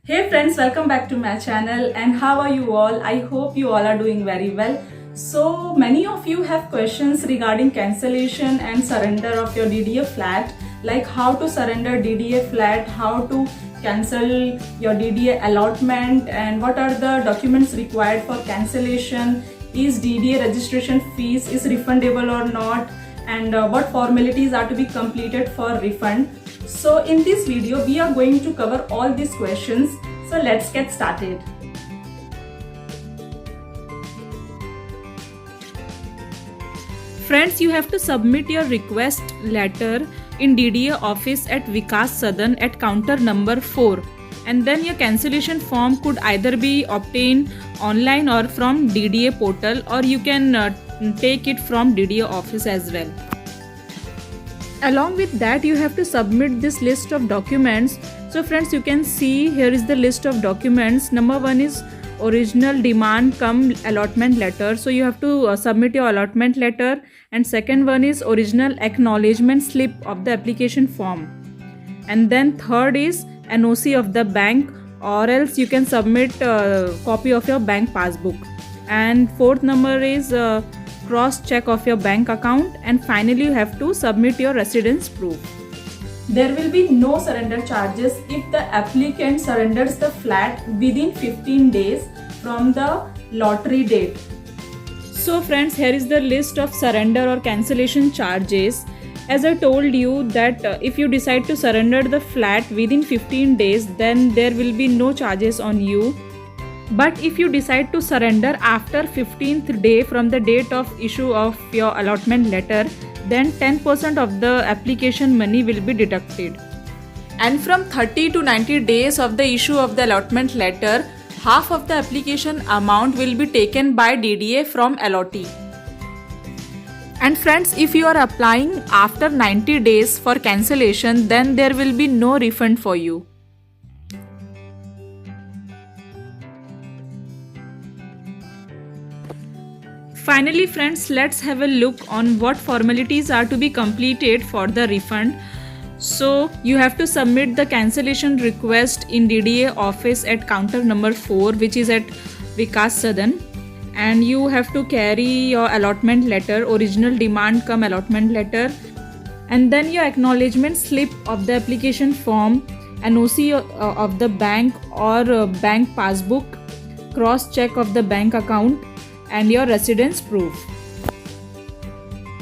Hey friends, welcome back to my channel. And how are you all? I hope you all are doing very well. So many of you have questions regarding cancellation and surrender of your DDA flat, like how to surrender DDA flat, how to cancel your DDA allotment, and what are the documents required for cancellation, is DDA registration fees is refundable or not, and what formalities are to be completed for refund. So in this video we are going to cover all these questions. So let's get started. Friends, you have to submit your request letter in DDA office at Vikas Sadan at counter number 4, and then your cancellation form could either be obtained online or from DDA portal, or you can take it from DDA office as well. Along with that, you have to submit this list of documents. So friends, you can see here is the list of documents. Number 1 is original demand cum allotment letter. So you have to submit your allotment letter, and second one is original acknowledgement slip of the application form, and then third is NOC of the bank, or else you can submit a copy of your bank passbook, and fourth number is cross check of your bank account, and finally you have to submit your residence proof. There will be no surrender charges if the applicant surrenders the flat within 15 days from the lottery date. So friends, here is the list of surrender or cancellation charges. As I told you that if you decide to surrender the flat within 15 days, then there will be no charges on you. But if you decide to surrender after 15th day from the date of issue of your allotment letter, then 10% of the application money will be deducted. And from 30 to 90 days of the issue of the allotment letter, half of the application amount will be taken by DDA from allottee. And friends, if you are applying after 90 days for cancellation, then there will be no refund for you. Finally friends, let's have a look on what formalities are to be completed for the refund. So you have to submit the cancellation request in DDA office at counter number 4, which is at Vikas Sadan, and you have to carry your allotment letter, original demand cum allotment letter, and then your acknowledgement slip of the application form, NOC of the bank or bank passbook, cross check of the bank account, and your residence proof.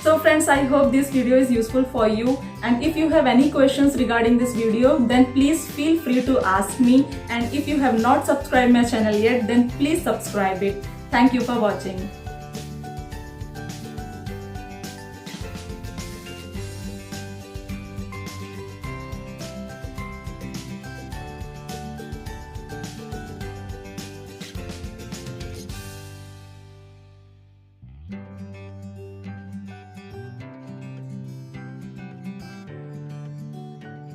So friends, I hope this video is useful for you, and if you have any questions regarding this video, then please feel free to ask me, and if you have not subscribed my channel yet, then please subscribe it. Thank you for watching.